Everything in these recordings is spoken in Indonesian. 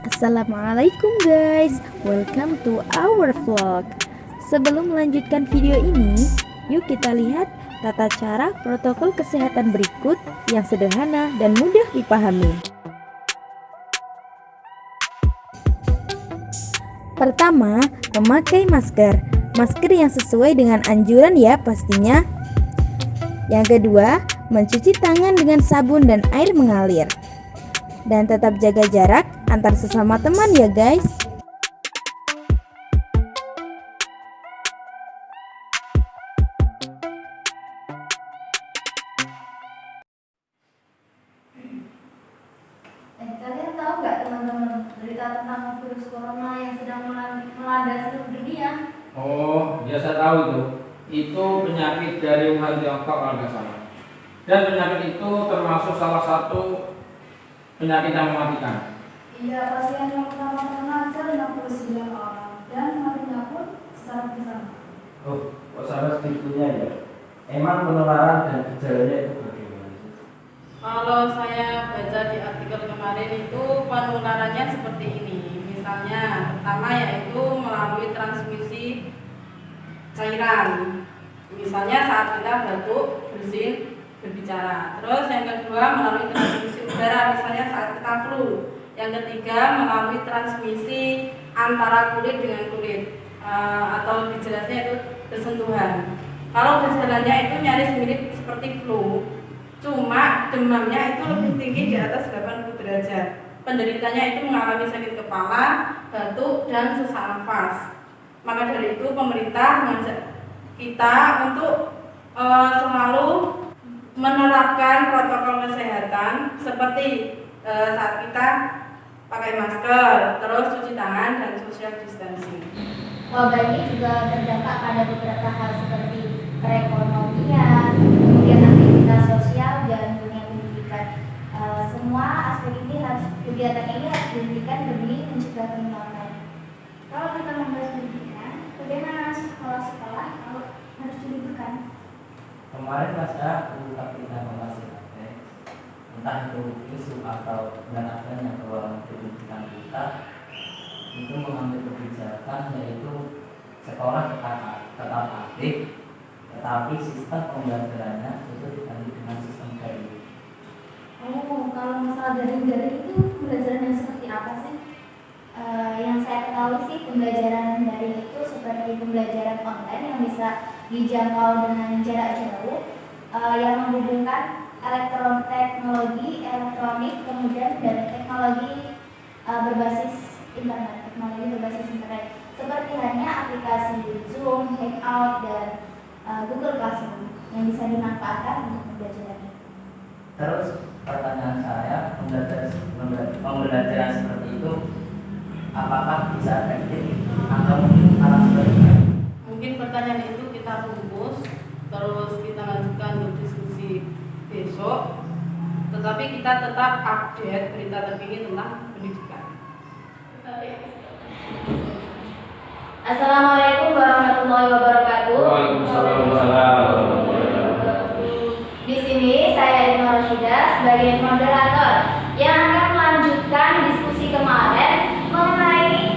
Assalamualaikum guys, welcome to our vlog. Sebelum melanjutkan video ini, yuk kita lihat tata cara protokol kesehatan berikut yang sederhana dan mudah dipahami. Pertama, memakai masker. Masker yang sesuai dengan anjuran ya pastinya. Yang kedua, mencuci tangan dengan sabun dan air mengalir. Dan tetap jaga jarak antar sesama teman ya guys. Kalian tahu nggak teman-teman berita tentang virus corona yang sedang melanda seluruh dunia? Oh, ya saya tahu itu. Itu penyakit dari Wuhan Tiongkok kalau nggak salah. Dan penyakit itu termasuk salah satu penyakit yang mematikan. Iya, pasien yang pertama terkena saja 59 orang dan matinya pun secara bersama. Oh, kok sampai segitunya ya? Emang penularan dan gejalanya itu bagaimana sih? Kalau saya baca di artikel kemarin itu penularannya seperti ini. Misalnya pertama yaitu melalui transmisi cairan. Misalnya saat kita batuk, bersin, berbicara. Terus yang kedua melalui transmisi udara, misalnya saat kita flu. Yang ketiga melalui transmisi antara kulit dengan kulit, atau lebih jelasnya itu bersentuhan. Kalau gejalanya itu nyaris mirip seperti flu, cuma demamnya itu lebih tinggi di atas 80 derajat. Penderitanya itu mengalami sakit kepala, batuk, dan sesak nafas. Maka dari itu pemerintah mengajak kita untuk selalu menerapkan protokol kesehatan seperti saat kita pakai masker, terus cuci tangan dan social distancing. Wabah ini juga berdampak pada beberapa hal seperti perekonomian, kemudian aktivitas sosial dan dunia pendidikan. Semua aspek ini kegiatan ini harus dihentikan demi mencegah penularan. Kalau kita membahas pendidikan, bagaimana sekolah-sekolah harus diliburkan? Kemarin saya minta kita mengasih entah itu isu atau dan adanya keluaran pendidikan kita itu mengambil kebijakan yaitu sekolah tetap aktif, tetapi sistem pembelajarannya itu diganti dengan sistem daring. Oh, kalau masalah daring-daring itu pembelajaran yang seperti apa sih? Yang saya ketahui sih pembelajaran daring itu seperti pembelajaran online yang bisa dijangkau dengan jarak jauh, yang menghubungkan teknologi elektronik, kemudian dari teknologi berbasis internet, seperti hanya aplikasi Zoom, Hangout, dan Google Classroom yang bisa dimanfaatkan untuk pembelajaran ini. Terus pertanyaan saya, pembelajaran seperti itu apakah bisa efektif atau mungkin malah sebaliknya? Mungkin pertanyaan itu kita bungkus, terus kita lanjutkan untuk diskusi besok. Tetapi kita tetap update berita terkini tentang pendidikan. Assalamualaikum warahmatullahi wabarakatuh. Waalaikumsalam. Di sini saya Ibnu Rashidah sebagai moderator yang akan melanjutkan diskusi kemarin mengenai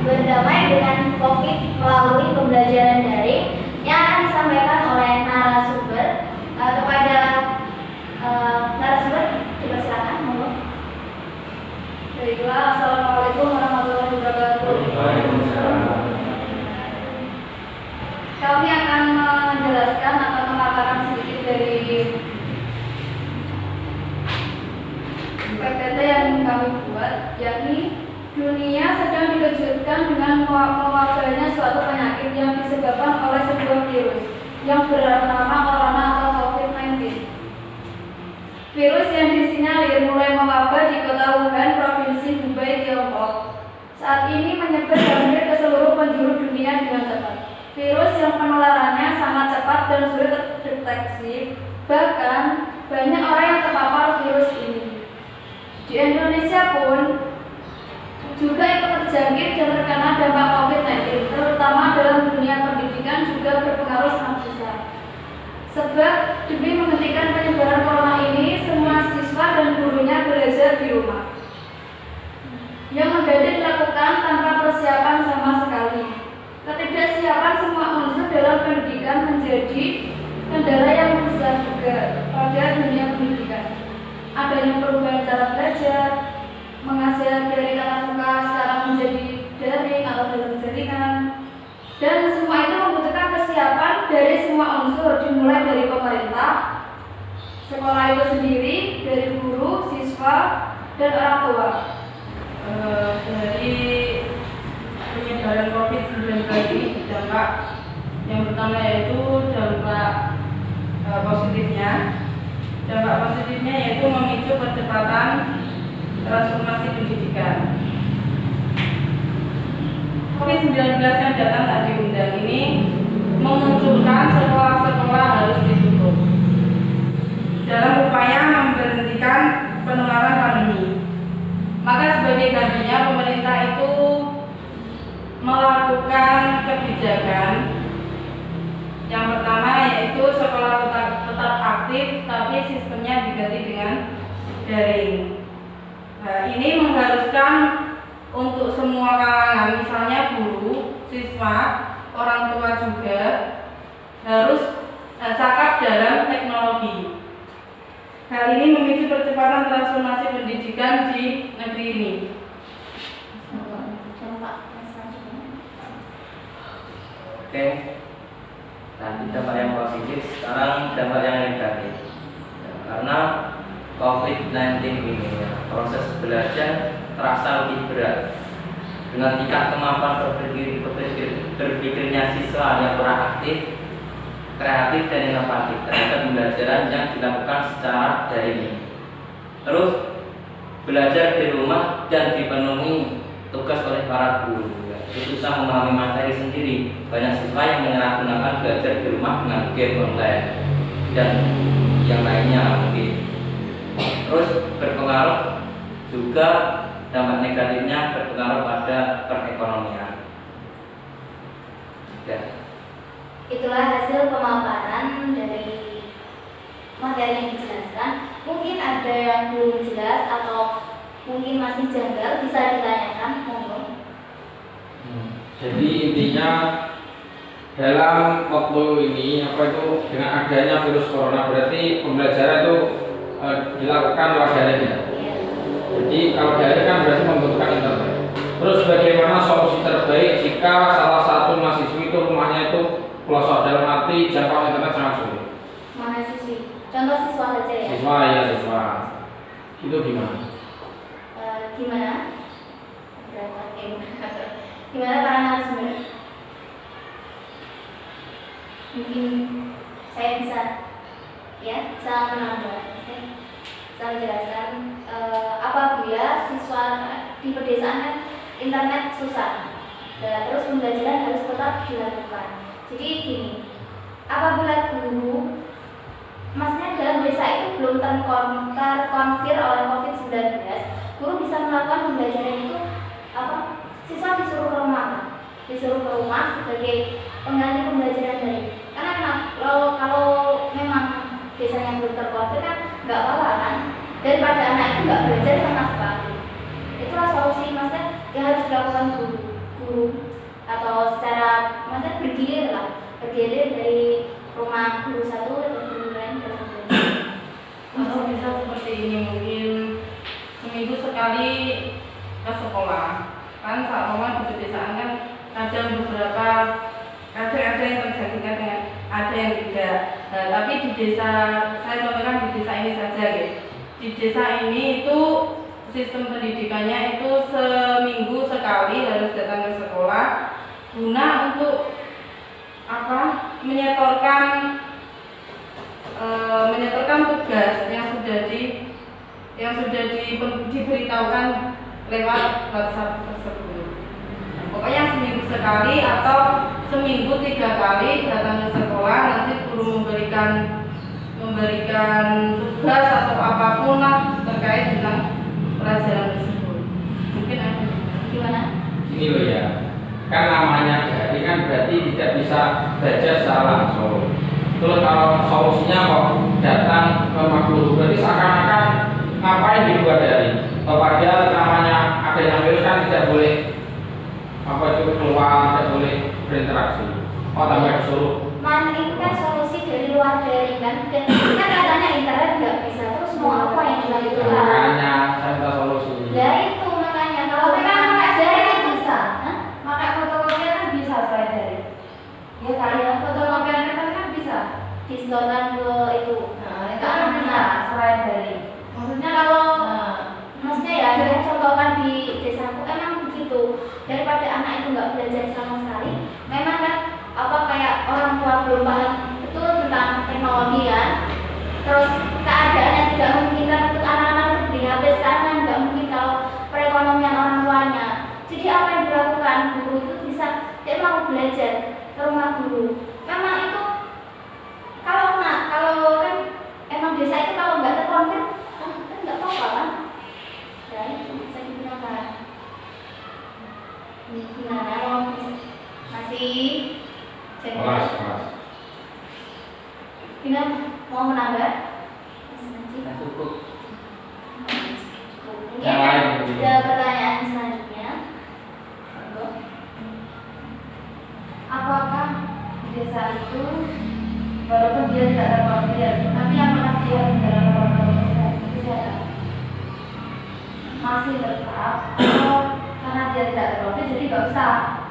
berdamai dengan COVID melalui pembelajaran daring yang akan disampaikan oleh narasumber. Kepada narasumber, coba silakan monggo. Baiklah, assalamualaikum warahmatullahi wabarakatuh. Kami akan menjelaskan atau mengatakan sedikit dari PPT yang kami buat, yakni dunia sedang dikejutkan dengan mewabahnya suatu penyakit yang disebabkan oleh sebuah virus yang bernama corona atau COVID-19. Virus yang disinyalir mulai mewabah di kota Wuhan, Provinsi Hubei, Tiongkok. Saat ini menyebar hampir ke seluruh penjuru dunia dengan cepat. Virus yang penularannya sangat cepat dan sulit terdeteksi, bahkan banyak orang yang terpapar virus ini. Di Indonesia pun juga ikut terjangkit dan terkena dampak COVID-19, terutama dalam dunia pendidikan juga berpengaruh sangat besar. Sebab demi menghentikan penyebaran corona ini, semua siswa dan gurunya belajar di rumah. dengan perubahan cara belajar, mengajar dari tatap muka sekarang menjadi daring atau dalam jaringan, dan semua itu membutuhkan kesiapan dari semua unsur, dimulai dari pemerintah, sekolah itu sendiri, dari guru, siswa, dan orang tua. Dari penyebaran COVID-19 ini dampak yang pertama yaitu dampak positifnya. Dampak positifnya yaitu memicu percepatan transformasi pendidikan. COVID-19 yang datang tak diundang ini memunculkan sekolah-sekolah harus ditutup dalam upaya memberhentikan penularan pandemi. Maka sebagai gantinya pemerintah itu melakukan kebijakan yang pertama yaitu sekolah tetap aktif tapi sistemnya diganti dengan daring. Nah, ini mengharuskan untuk semua kalangan, misalnya guru, siswa, orang tua juga harus cakap dalam teknologi. Hal ini memicu percepatan transformasi pendidikan di negeri ini. Oke, nanti dampak yang positif, sekarang dampak yang negatif. Karena COVID-19 ini proses belajar terasa lebih berat. Dengan tingkat kemampuan berpikirnya siswa yang kurang aktif, kreatif dan inovatif terhadap pembelajaran yang dilakukan secara daring. Terus belajar di rumah dan dipenuhi tugas oleh para guru. Susah memahami materi sendiri. Banyak siswa yang menyalahgunakan belajar di rumah dengan game online dan yang lainnya mungkin. Terus berpengaruh juga dampak negatifnya berpengaruh pada perekonomian. Ya. Itulah hasil pemaparan dari materi yang dijelaskan. Mungkin ada yang belum jelas atau mungkin masih janggal, bisa ditanyakan, monggo. Jadi intinya dalam waktu ini dengan adanya virus corona berarti pembelajaran itu dilakukan lewat daring ya. Jadi kalau daring kan berarti membutuhkan internet. Terus bagaimana solusi terbaik jika salah satu mahasiswi itu rumahnya itu pelosok, dalam arti jangkauan internet sangat sulit? Mahasiswi, contoh siswa saja ya. Siswa. Itu gimana? Gimana? Gimana para narasumber? Mungkin saya bisa menambah, bisa menjelaskan apabila siswa di pedesaan kan internet susah, terus pembelajaran harus tetap dilakukan. Jadi gini, apabila guru, maksudnya dalam desa itu belum terkonfir oleh COVID-19, guru bisa melakukan pembelajaran itu siswa disuruh ke rumah sebagai pengganti pembelajaran daring. Karena kalau memang desanya belum terkonfir kan nggak apa-apa kan, daripada anak itu nggak belajar sama sekali. Itulah solusi maksudnya yang harus dilakukan guru atau secara maksudnya bergilir dari rumah guru satu ke guru lain ke guru lain. Kalau bisa seperti ini, mungkin seminggu sekali ke sekolah. Kan saat momen di pedesaan kan kadang ada yang terjadikan dengan ada yang tidak. Nah, tapi di desa, saya contohkan di desa ini saja ya. Di desa ini itu sistem pendidikannya itu seminggu sekali harus datang ke sekolah guna untuk menyetorkan tugas yang sudah diberitahukan lewat WhatsApp tersebut. Pokoknya seminggu sekali atau seminggu 3 kali datang ke sekolah, nanti guru memberikan tugas atau apapun lah terkait dengan pelajaran tersebut. Mungkin ada Gimana? Ini loh ya, kan namanya daring kan berarti tidak bisa belajar secara langsung. Terus kalau solusinya kok datang ke rumah guru, berarti seakan-akan ngapain dibuat daring? Padahal namanya adanya virus kan tidak boleh keluar, tidak boleh berinteraksi. Tambah disuruh. Itu kan solusi dari luar daring kan katanya internet nggak bisa, terus mau apa yang dilakukan? daripada anak itu nggak belajar sama sekali. Memang kan kayak orang tua belum paham betul tentang teknologi ya, terus keadaan yang tidak memungkinkan untuk anak-anak itu beli HP sekarang kan nggak mungkin kalau perekonomian orang tuanya. Jadi apa yang dilakukan guru itu bisa dia mau belajar ke rumah guru. Memang itu kalau kan emang desa itu kalau nggak terkonfirm kan nggak apa-apa kan, ya itu bisa digunakan. Ini gimana kalau masih Mas. Gimana mau menambah? Nah, cukup. Mungkin ada pertanyaan selanjutnya. Apakah di desa itu walaupun dia tidak terkonfirm, tapi apakah dia dalam protokol kesehatan masih tetap atau karena dia tidak terkonfirm jadi nggak usah?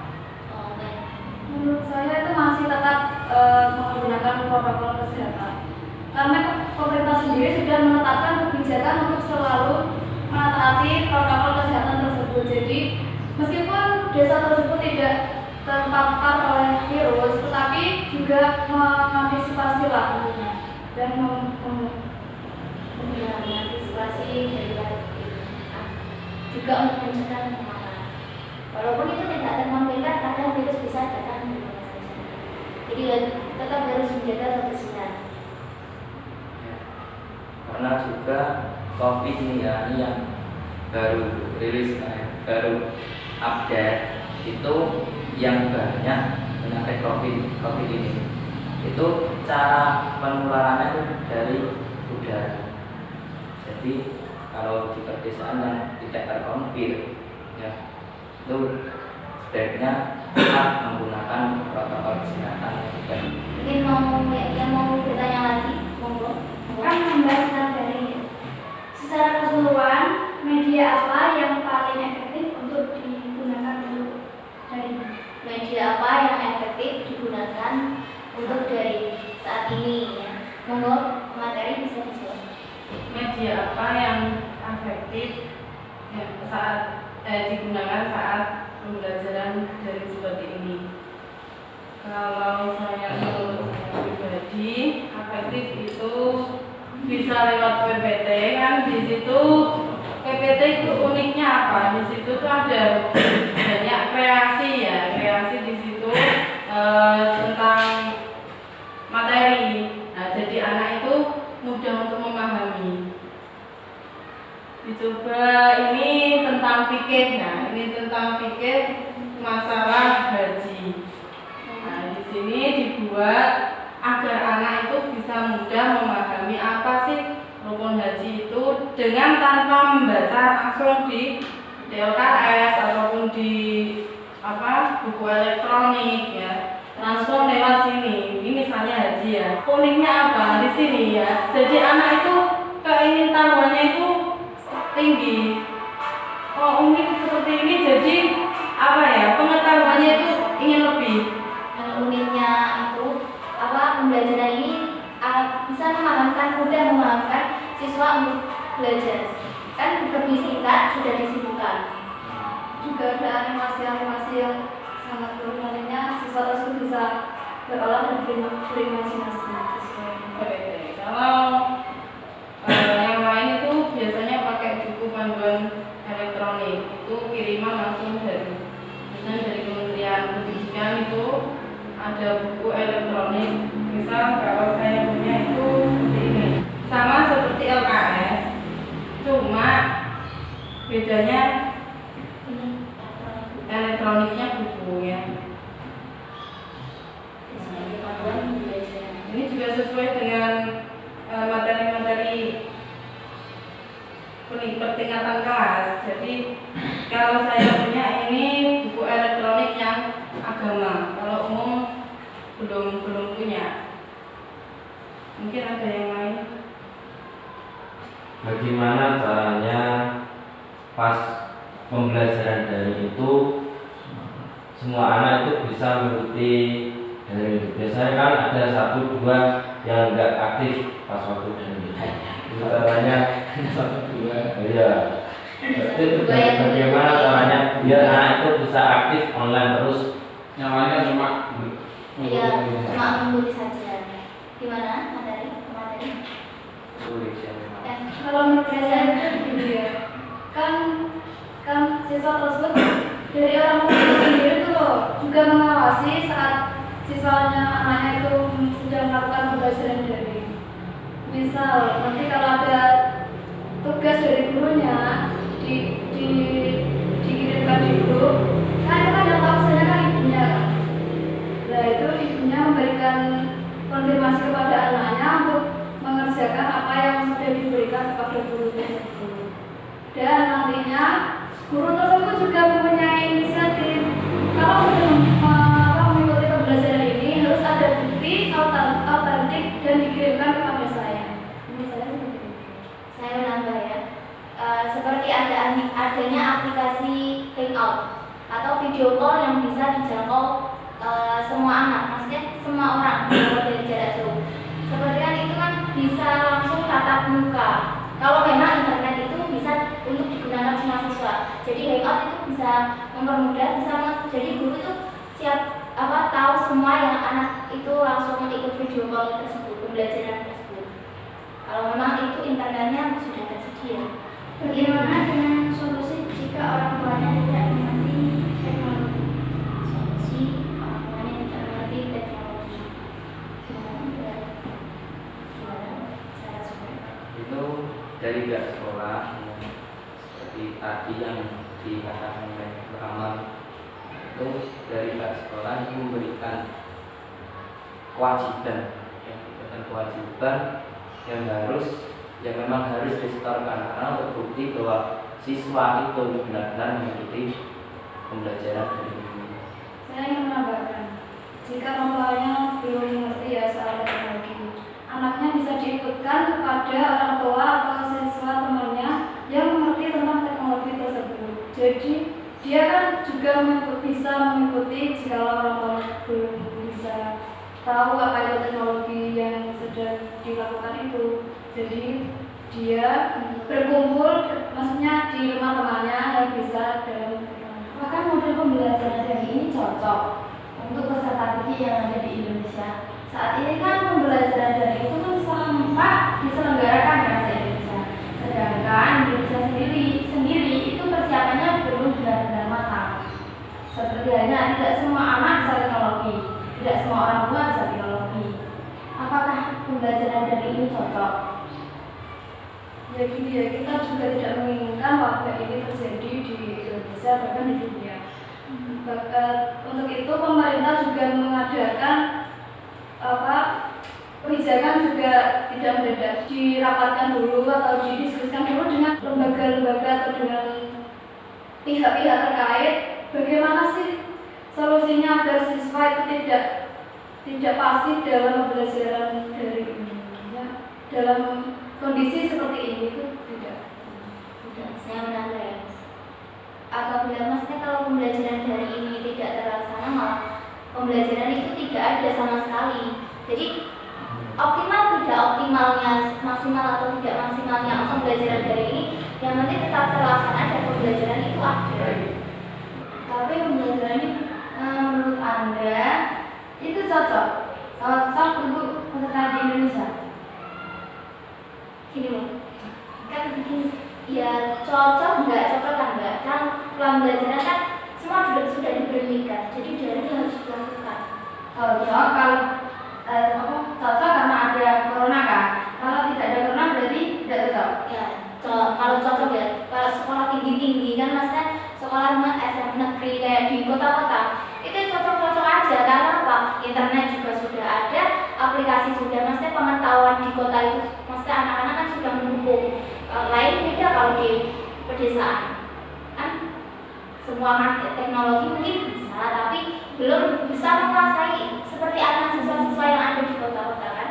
Menurut saya itu masih tetap menggunakan protokol kesehatan, karena pemerintah sendiri sudah menetapkan kebijakan untuk selalu menaati protokol kesehatan tersebut. Jadi meskipun desa tersebut tidak terpapar oleh virus, tetapi juga mengantisipasi lah dan mengantisipasi daripada juga untuk mencegah penularan. Walaupun itu tidak terkonfirmkan, kadang virus bisa datang di mana saja. Jadi tetap harus menjaga kebersihan. Karena juga COVID ini ya, ini yang baru rilis, baru update itu yang banyak penyakit COVID ini. Itu cara penularannya itu dari udara. Jadi kalau di pedesaan yang tidak terkonfirm, ya itu sebaiknya tetap menggunakan protokol kesehatan yang sudah. Mungkin yang mau bertanya lagi, monggo. Kan membahas dari secara keseluruhan media apa yang paling efektif untuk digunakan untuk dari Media apa yang efektif digunakan untuk dari saat ini ya? Monggo materi bisa dijawab. media apa yang efektif ya, saat digunakan saat pembelajaran dari seperti ini. Kalau saya menurut saya pribadi efektif itu bisa lewat PPT kan. Di situ PPT itu uniknya apa? Di situ tuh ada banyak kreasi ya, kreasi di situ tentang materi. Nah, jadi anak itu mudah untuk memahami. Dicoba ini tentang fikih, nah ini tentang fikih masalah haji. Nah, di sini dibuat agar anak itu bisa mudah memahami apa sih rukun haji itu dengan tanpa membaca langsung di LKS ataupun di buku elektronik ya, langsung lewat sini. Ini misalnya haji ya, uniknya apa di sini ya, jadi anak itu keingintahuannya itu tinggi. Oh, unik seperti ini, jadi pengetahuannya itu ingin lebih. Uniknya itu pembelajaran ini bisa mudah memahamkan siswa untuk belajar. Kan lebih singkat, sudah disibukkan. Juga ada animasi-animasi yang sangat bermanfaatnya, siswa tersebut bisa berolah dan berimajinasi sesuai PPT. Kalau yang lain itu biasanya pakai buku panduan elektronik, itu kiriman langsung dari Kementerian Pendidikan. Itu ada buku elektronik, misal kalau saya punya itu seperti ini, sama seperti LKS, cuma bedanya elektroniknya buku ya. Ini juga sesuai dengan materi-materi pertingkatan kelas. Jadi kalau saya punya ini buku elektronik yang agama, kalau umum belum punya. Mungkin ada yang lain. Bagaimana caranya pas pembelajaran daring itu semua anak itu bisa mengikuti daring itu? Biasanya kan ada 1, 2 yang enggak aktif pas waktu daring itu. Itu caranya 1, 2. Iya. Itu bagaimana caranya biar anak itu bisa aktif online terus? Yang lainnya cuma Iya, cuma mengikuti saja. Gimana materi? Sulit ya memang. Kalau menurut saya itu begini ya, kan siswa tersebut dari orang tua sendiri tuh loh juga mengawasi saat siswanya anaknya itu sedang melakukan pembelajaran daring. Misal nanti kalau ada tugas dari gurunya dikirimkan di grup, kan itu kan yang tahu misalnya kan ibunya kan. Nah itu ibunya memberikan konfirmasi kepada anaknya untuk mengerjakan apa yang sudah diberikan kepada guru tersebut. Dan nantinya guru tersebut juga mempunyai inisiatif kalau sudah mengikuti pembelajaran ini harus ada bukti autentik dan dikirimkan kepada saya. Ini saya seperti itu. Saya menambah ya. Seperti adanya aplikasi Hangout atau video call yang bisa dijangkau semua anak, maksudnya semua orang dari jarak jauh. Seperti kan itu kan bisa langsung tatap muka. Kalau memang internet itu bisa untuk digunakan semua siswa. Jadi Hangout itu bisa mempermudah, jadi guru itu siap tahu semua yang anak itu langsung ikut video call tersebut, pembelajaran tersebut. Kalau memang itu internetnya sudah tersedia. Bagaimana dengan solusi jika orang tuanya tidak mengerti teknologi? Solusi orang tuanya tidak mengerti teknologi. Gimana cara supaya Itu dari pihak sekolah seperti tadi yang dikatakan oleh Pak Amal, itu dari pihak sekolah itu memberikan kewajiban yang memang harus disetorkan karena untuk bukti bahwa siswa itu benar-benar mengikuti pembelajaran dari ini. Saya ingin menambahkan, jika orang tuanya belum mengerti ya soal teknologi, anaknya bisa diikutkan kepada orang tua atau siswa temannya yang mengerti tentang teknologi tersebut. Jadi dia kan juga bisa mengikuti jika orang tua belum bisa tahu apa itu teknologi yang sedang dilakukan itu. Jadi dia berkumpul, maksudnya di rumah temannya yang bisa dalam teknologi. Apakah model pembelajaran daring ini cocok untuk peserta didik yang ada di Indonesia? Saat ini kan pembelajaran daring itu kan sempat diselenggarakan ya di Indonesia. Sedangkan Indonesia sendiri itu persiapannya belum benar-benar matang. Seperti halnya tidak semua anak bisa teknologi, tidak semua orang tua bisa teknologi. Apakah pembelajaran daring ini cocok? Ya gini ya, kita juga tidak menginginkan wabah ini terjadi di Indonesia bahkan di dunia. Untuk itu pemerintah juga mengadakan kebijakan juga tidak mendadak, dirapatkan dulu atau didiskusikan dulu dengan lembaga-lembaga atau dengan pihak-pihak terkait bagaimana sih solusinya agar siswa itu tidak pasif dalam pembelajaran daring ini ya, dalam kondisi seperti ini itu tidak. saya menambah ya. Apabila maksudnya kalau pembelajaran daring ini tidak terlaksana, malah pembelajaran itu tidak ada sama sekali. Jadi optimal tidak optimalnya, maksimal atau tidak maksimalnya pembelajaran daring ini yang nanti tetap terlaksana dan pembelajaran itu ada. Tapi pembelajaran ini menurut Anda itu cocok untuk peserta di Indonesia? Gini loh, kan ya cocok kan enggak, kan pembelajaran kan semua sudah diberhentikan, jadi daring harus dilakukan. Cocok kalau cocok karena ada corona kan? Kalau tidak ada corona berarti tidak cocok? Ya, kalau cocok ya, kalau sekolah tinggi kan maksudnya sekolah SMA negeri kayak di kota-kota itu cocok-cocok aja, karena apa? Internet juga sudah ada, aplikasi sudah, maksudnya pengetahuan di kota itu, maksudnya anak-anak kan sudah mendukung. Lain beda kalau di pedesaan kan semua teknologi mungkin bisa, tapi belum bisa menguasai seperti anak siswa-siswa yang ada di kota-kota kan.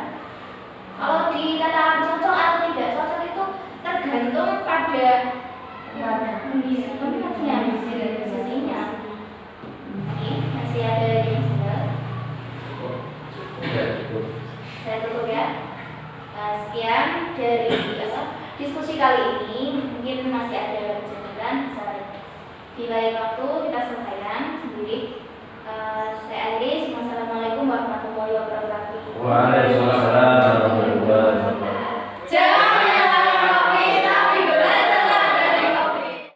Kalau dikatakan cocok atau tidak cocok itu tergantung pada kondisinya. Masih ada yang jawab? Saya tutup ya. Sekian dari diskusi kali ini, mungkin masih ada pembelajaran bisa di lain waktu kita selesaikan sendiri. Saya akhiri. Wassalamualaikum warahmatullahi wabarakatuh. Waalaikumsalam warahmatullahi wabarakatuh.